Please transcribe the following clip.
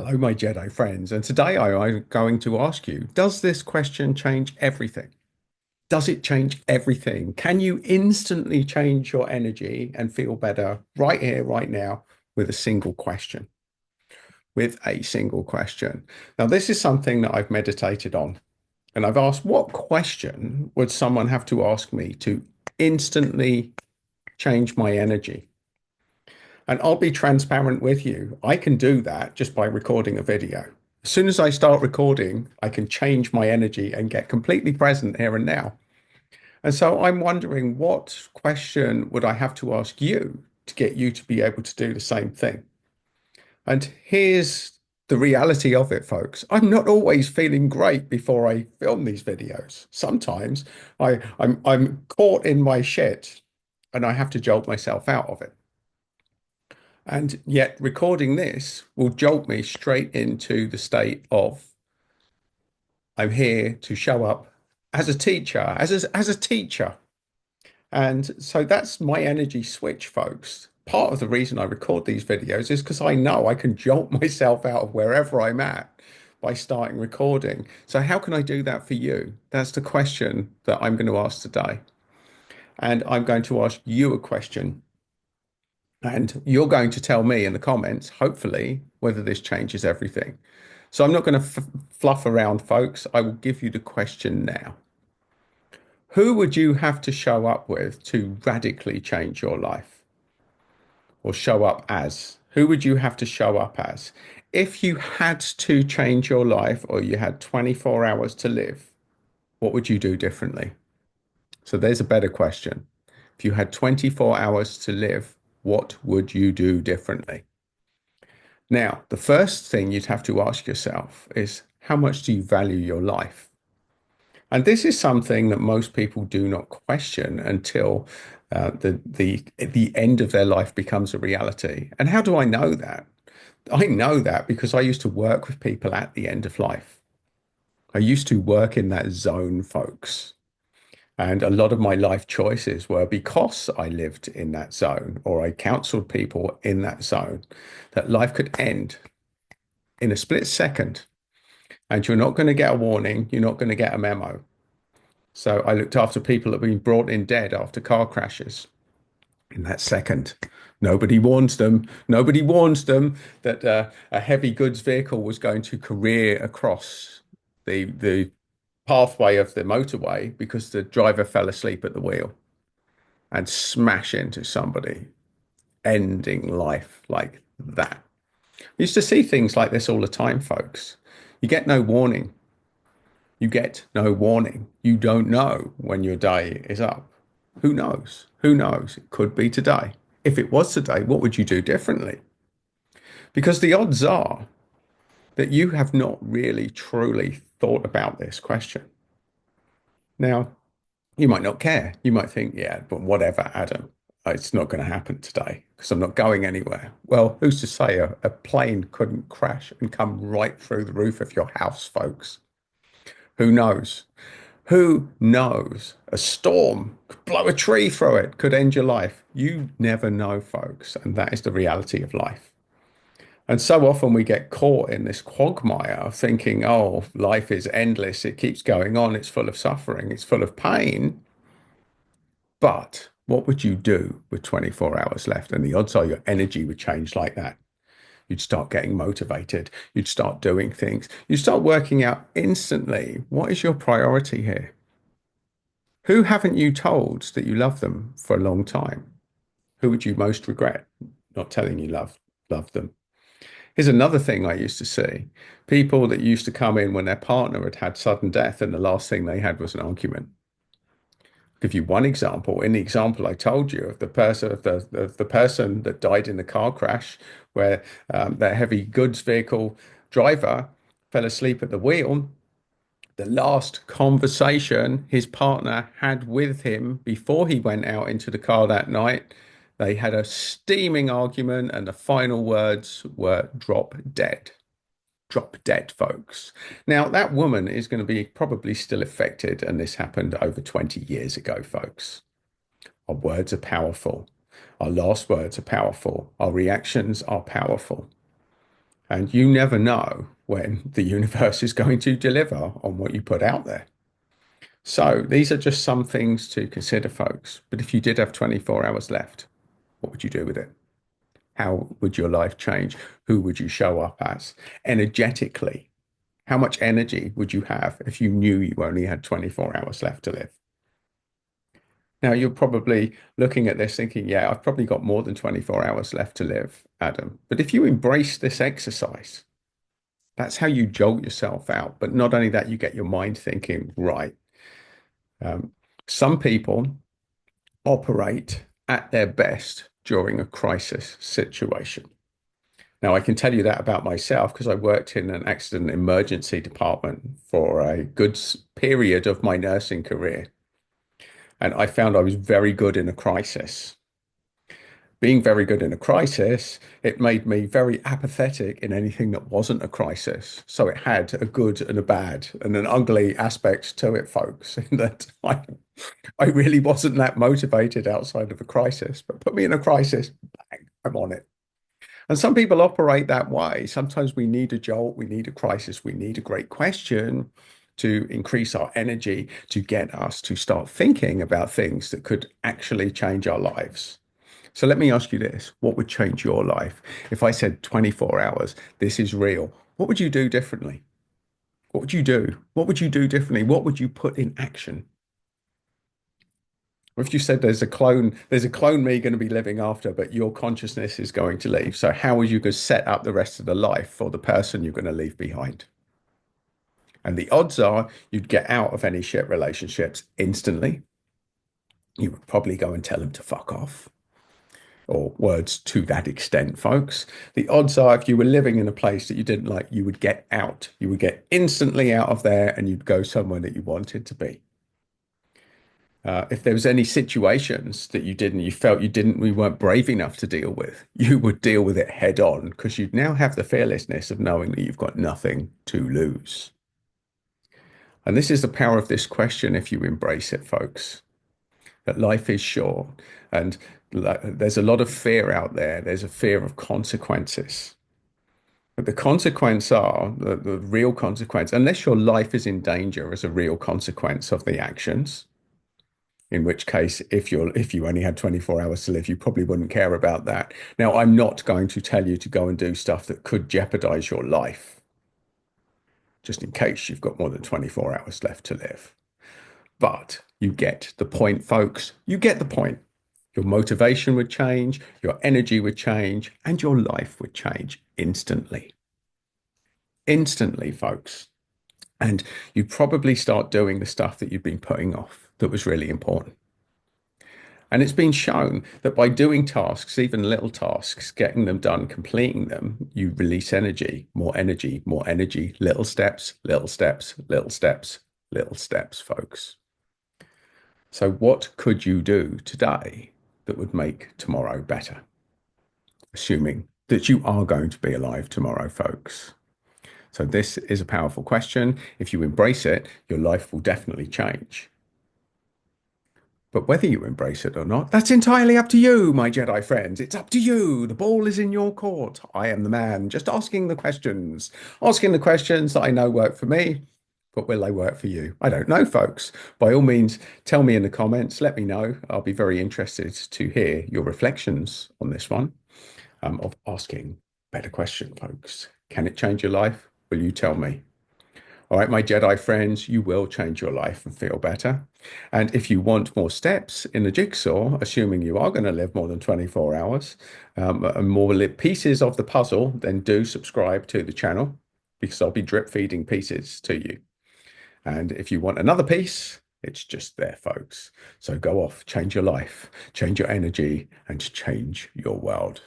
Hello, my Jedi friends, and today I'm going to ask you, does this question change everything? Does it change everything? Can you instantly change your energy and feel better right here, right now, with a single question? With a single question. Now, this is something that I've meditated on, and I've asked, what question would someone have to ask me to instantly change my energy? And I'll be transparent with you. I can do that just by recording a video. As soon as I start recording, I can change my energy and get completely present here and now. And so I'm wondering, what question would I have to ask you to get you to be able to do the same thing? And here's the reality of it, folks. I'm not always feeling great before I film these videos. Sometimes I'm caught in my shit and I have to jolt myself out of it. And yet, recording this will jolt me straight into the state of I'm here to show up as a teacher, as a teacher. And so that's my energy switch, folks. Part of the reason I record these videos is because I know I can jolt myself out of wherever I'm at by starting recording. So, how can I do that for you? That's the question that I'm going to ask today. And I'm going to ask you a question. And you're going to tell me in the comments, hopefully, whether this changes everything. So I'm not going to fluff around, folks. I will give you the question now. Who would you have to show up with to radically change your life? Or show up as? Who would you have to show up as? If you had to change your life or you had 24 hours to live, what would you do differently? So there's a better question. If you had 24 hours to live, what would you do differently? Now, the first thing you'd have to ask yourself is, how much do you value your life? And this is something that most people do not question until the end of their life becomes a reality. And how do I know that? I know that because I used to work with people at the end of life. I used to work in that zone, folks. And a lot of my life choices were because I lived in that zone or I counseled people in that zone, that life could end in a split second and you're not going to get a warning. You're not going to get a memo. So I looked after people that have been brought in dead after car crashes in that second. Nobody warns them. Nobody warns them that a heavy goods vehicle was going to career across the pathway of the motorway because the driver fell asleep at the wheel and smash into somebody, ending life like that. We used to see things like this all the time, folks. You get no warning. You get no warning. You don't know when your day is up. Who knows? Who knows? It could be today. If it was today, what would you do differently? Because the odds are that you have not really truly thought about this question. Now, you might not care. You might think, yeah, but whatever, Adam. It's not going to happen today because I'm not going anywhere. Well, who's to say a plane couldn't crash and come right through the roof of your house, folks? Who knows? Who knows? A storm could blow a tree through it, could end your life. You never know, folks. And that is the reality of life. And so often we get caught in this quagmire of thinking, oh, life is endless. It keeps going on. It's full of suffering. It's full of pain. But what would you do with 24 hours left? And the odds are your energy would change like that. You'd start getting motivated. You'd start doing things. You start working out instantly, what is your priority here? Who haven't you told that you love them for a long time? Who would you most regret not telling you love them? Here's another thing I used to see. People that used to come in when their partner had had sudden death and the last thing they had was an argument. I'll give you one example. In the example I told you of the person that died in the car crash, where their heavy goods vehicle driver fell asleep at the wheel, the last conversation his partner had with him before he went out into the car that night, they had a steaming argument, and the final words were drop dead. Drop dead, folks. Now, that woman is going to be probably still affected, and this happened over 20 years ago, folks. Our words are powerful. Our last words are powerful. Our reactions are powerful. And you never know when the universe is going to deliver on what you put out there. So these are just some things to consider, folks. But if you did have 24 hours left, what would you do with it? How would your life change? Who would you show up as energetically? How much energy would you have if you knew you only had 24 hours left to live? Now, you're probably looking at this thinking, yeah, I've probably got more than 24 hours left to live, Adam. But if you embrace this exercise, that's how you jolt yourself out. But not only that, you get your mind thinking, right. Um, some people operate at their best during a crisis situation. Now, I can tell you that about myself because I worked in an accident emergency department for a good period of my nursing career. And I found I was very good in a crisis. Being very good in a crisis, it made me very apathetic in anything that wasn't a crisis. So it had a good and a bad and an ugly aspect to it, folks, in that I really wasn't that motivated outside of a crisis. But put me in a crisis, bang, I'm on it. And some people operate that way. Sometimes we need a jolt, we need a crisis, we need a great question to increase our energy, to get us to start thinking about things that could actually change our lives. So let me ask you this. What would change your life? If I said 24 hours, this is real, what would you do differently? What would you do? What would you do differently? What would you put in action? Or if you said there's a clone me going to be living after, but your consciousness is going to leave. So how are you going to set up the rest of the life for the person you're going to leave behind? And the odds are you'd get out of any shit relationships instantly. You would probably go and tell them to fuck off, or words to that extent, folks. The odds are if you were living in a place that you didn't like, you would get out. You would get instantly out of there and you'd go somewhere that you wanted to be. If there was any situations that you felt we weren't brave enough to deal with, you would deal with it head on because you'd now have the fearlessness of knowing that you've got nothing to lose. And this is the power of this question if you embrace it, folks, that life is short and there's a lot of fear out there. There's a fear of consequences. But the consequence are the real consequence, unless your life is in danger as a real consequence of the actions. In which case, if you only had 24 hours to live, you probably wouldn't care about that. Now, I'm not going to tell you to go and do stuff that could jeopardize your life, just in case you've got more than 24 hours left to live. But you get the point, folks. You get the point. Your motivation would change, your energy would change, and your life would change instantly. Instantly, folks. And you probably start doing the stuff that you've been putting off that was really important. And it's been shown that by doing tasks, even little tasks, getting them done, completing them, you release energy, more energy, more energy, little steps, little steps, little steps, little steps, folks. So what could you do today that would make tomorrow better? Assuming that you are going to be alive tomorrow, folks. So this is a powerful question. If you embrace it, your life will definitely change. But whether you embrace it or not, that's entirely up to you, my Jedi friends. It's up to you. The ball is in your court. I am the man, just asking the questions. Asking the questions that I know work for me, but will they work for you? I don't know, folks. By all means, tell me in the comments. Let me know. I'll be very interested to hear your reflections on this one, of asking a better question, folks. Can it change your life? Will you tell me? All right, my Jedi friends, you will change your life and feel better. And if you want more steps in the jigsaw, assuming you are going to live more than 24 hours, and more pieces of the puzzle, then do subscribe to the channel because I'll be drip feeding pieces to you. And if you want another piece, it's just there, folks. So go off, change your life, change your energy, and change your world.